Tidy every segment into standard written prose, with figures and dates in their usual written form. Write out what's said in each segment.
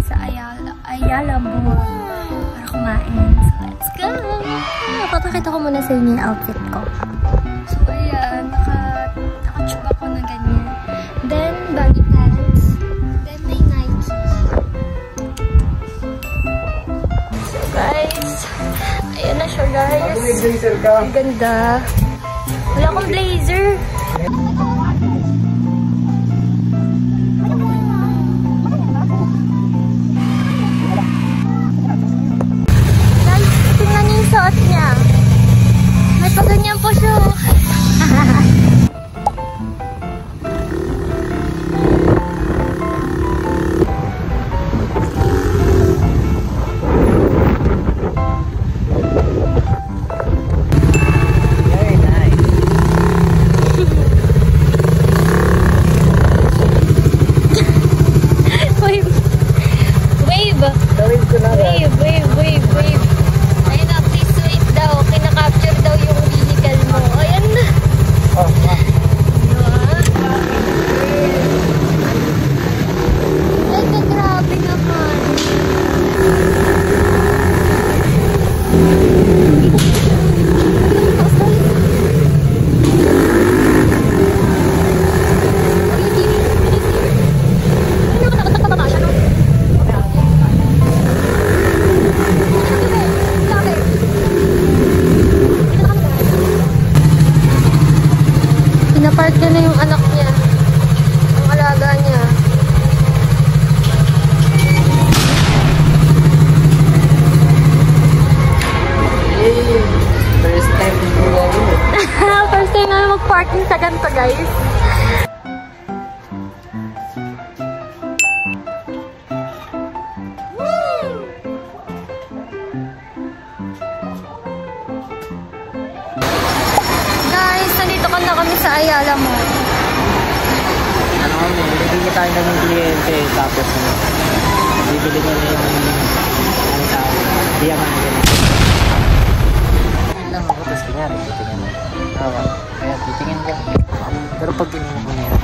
sa Ayala Mall para kumain. So, let's go! Papakita ko muna sa inyo yung outfit ko. So, ayan. Naka-tube ako na ganyan. Then, baggy pants. Then, may Nike. So, guys. Ayan na siya, guys. Ang ganda. Wala akong blazer. Suot niya. May paganyan po siya. Very nice. Wave. Wave. Wave ko na. Wave, wave, wave, wave. Kinaka-capture daw yung vehicle mo. Ayan na. Oh, Ay, grabe naman. Pinapark niya na yung anak niya. Ang alaga niya. Yay! First time ko gawin. First time na mag-parking sa ganito, guys. Na kami sa Ayala Mall. Ano kami, bibili tayo ng kliyente, tapos bibili niya na yung ang tao. Diyaman. Ano lang ako, tapos kunyari, titingin mo. Kaya titingin ka. Pero pag tingin mo niya,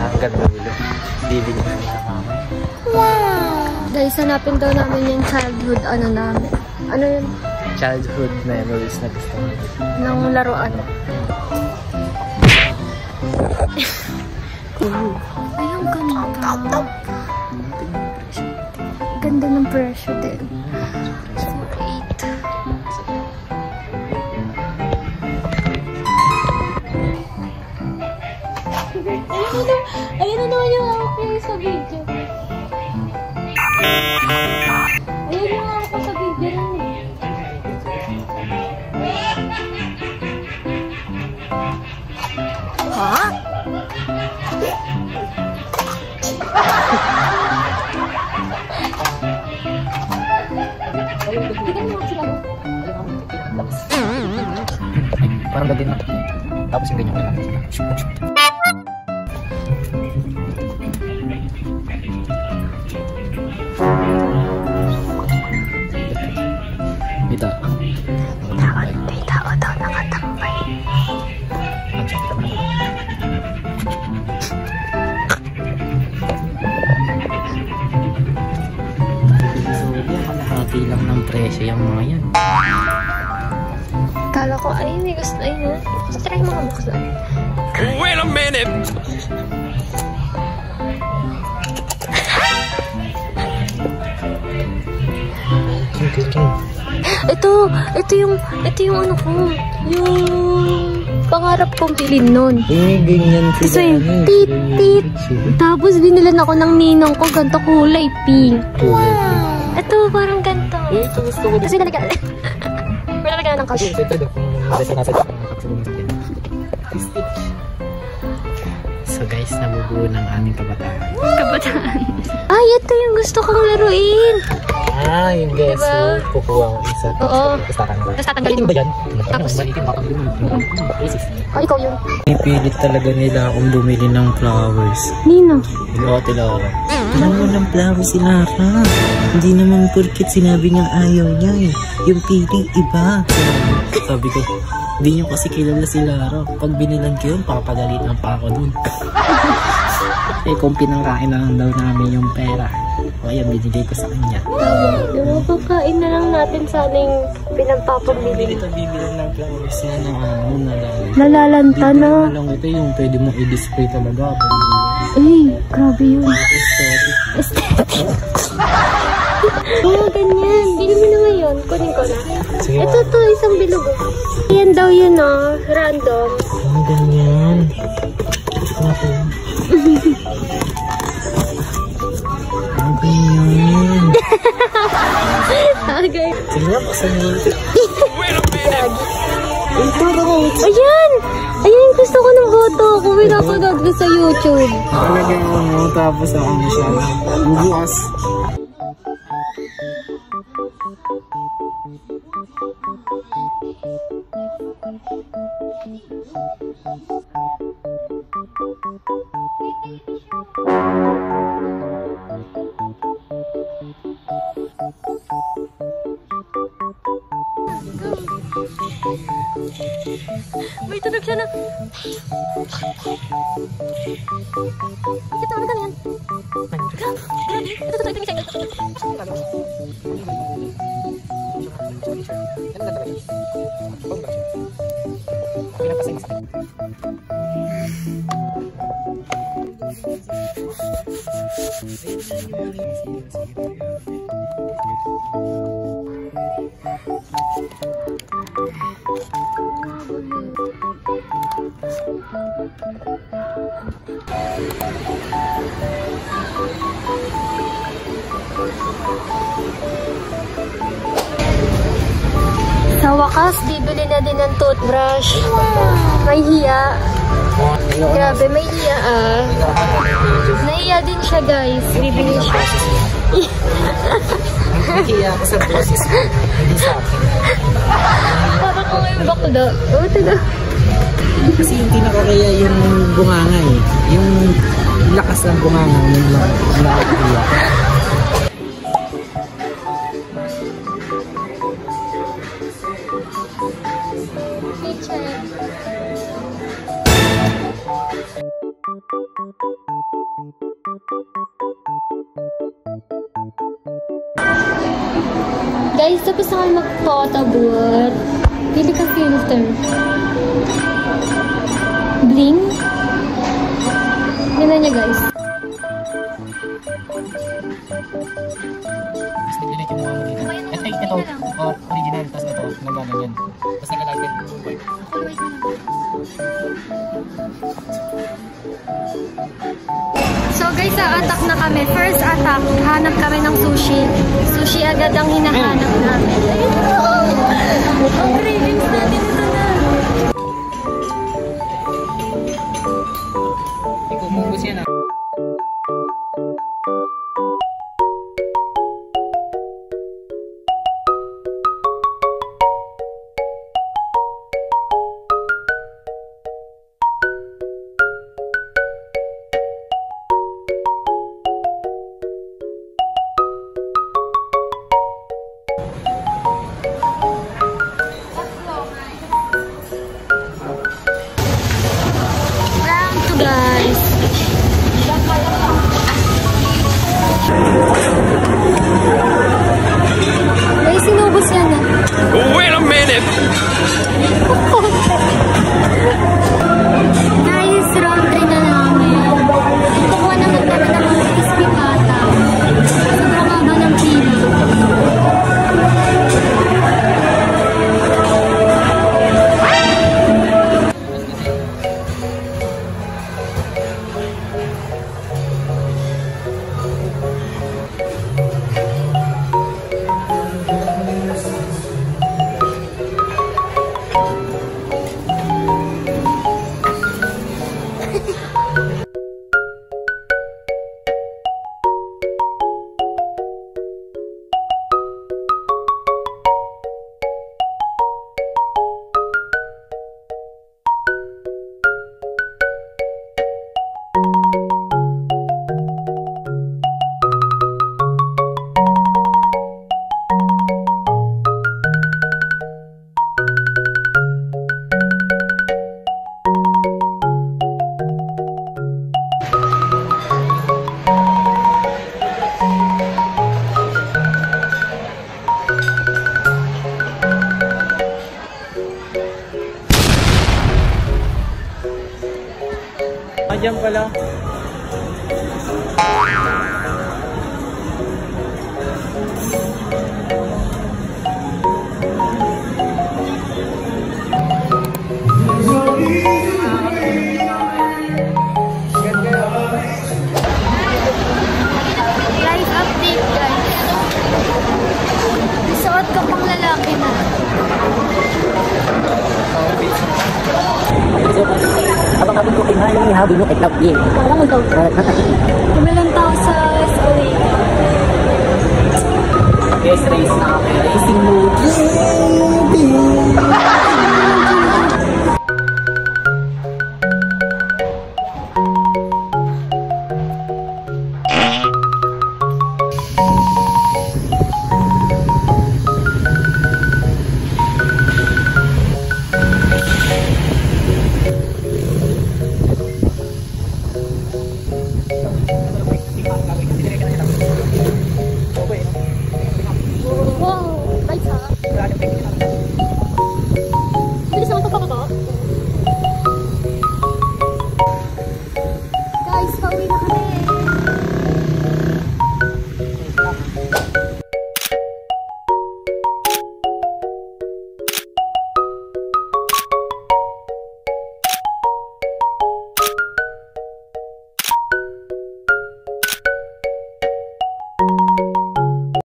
hanggang dulo, bibili niya na mama. Wow! Guys, hanapin daw namin yung childhood ano namin. Ano yun? Childhood memories na gusto mo. Ng laruan. Ay, ang ganda. Ganda ng presyo din. 4.8. Ayun na naman yung outfit sa video. Ayun yung outfit sa video. Ha? Parang gagawin mo. Tapos yung ganyan ko lang. Dito. May tao daw nakatambay. Kalahati lang ng presyo yung mga yan. Kala ko, ay, may gusto, ayun. Gusto try mga buksan. Wait a minute! Ito yung ano ko, yung pangarap kong bilhin nun. Ganyan So yung tit. Tapos binilan ako ng ninang ko, ganito kulay pink. Wow! Ito, parang ganito. Ito gusto ko. Kasi talaga, wala talaga ng cash. So guys, nabubuo ng aming kabataan. Ay, ito yung gusto kong laruin. Ah, yung guys, diba? Kukuha ko isa. Oo. Tapos tatanggalin. Tapos tatanggalin mo. ba yan? Tapos. Malitin, baka bumili. Oh, ikaw yun. Pipilit talaga nila akong bumili ng flowers. Nino? Oo, Tilara. Ano ng flowers si Lara? Hindi naman porkit sinabi niyang ayaw niya eh. Yung pili, iba. Sabi ko, hindi niyo kasi kilala si Lara. Pag binilan ko yun, papagalit lang pa ako dun. Eh kung pinangkain lang daw namin yung pera, kaya binigay ko sa kanya. Diba, pagkain na lang natin sana yung pinagpapabili. Ito bibilan ng flowers na nalalanta. Nalalanta na. Bibilan na lang ito yung pwede mong i-display talaga. Ay, grabe yun. Aesthetic. Aesthetic. Oo, ganyan. Bili mo na ngayon. Kunin ko na. Sige. Ito to, isang bilog. Ayan daw yun, oh. Random. Ganyan. Ako. Ganyan. Okay. Sige na, pasan mo. Ayan! Ayan, gusto ko ng boto. Kung pinapanood ko sa YouTube. Nakalagay mo, tapos ano siya. Bubukas. May tunog siya na. Kita ka na yan. Sa wakas, bibili na din ng toothbrush. May hiya. Grabe, may hiya ah. Nahiya din siya guys. Bibili siya. Nakiya ako sa boses. Hindi sa akin. Parang kung may bakla. Oo, taga. Kasi yung pinakakaya yung bunganga eh. Yung lakas ng bunganga. Yung nakakaya. Guys, tapos na kami mag-photobooth. Pili ka filter. Bling. Ganda niya guys. Pinili ko mga dito. Ito, original. Tapos ito, nagagagan. Tapos nagalagyan. So guys, attack na kami. First attack, hanap kami ng sushi. Sushi agad ang hinahanap namin. Ang cravings natin ito na. Ikaw munggus yan ah. May sinubos yan ah. Wait a minute! Guys, round 3 na namin. Kukuha naman kami ng mga crispy pata. Sobrang haba ng pila. pala. Live update guys. Suot ko pang lalaki na. Abang-abang ko kinahal ni habi mo kay Cloud Game. Parang ikaw. Kumilang tao sa SOA. Yes, race na kami. Racing mode.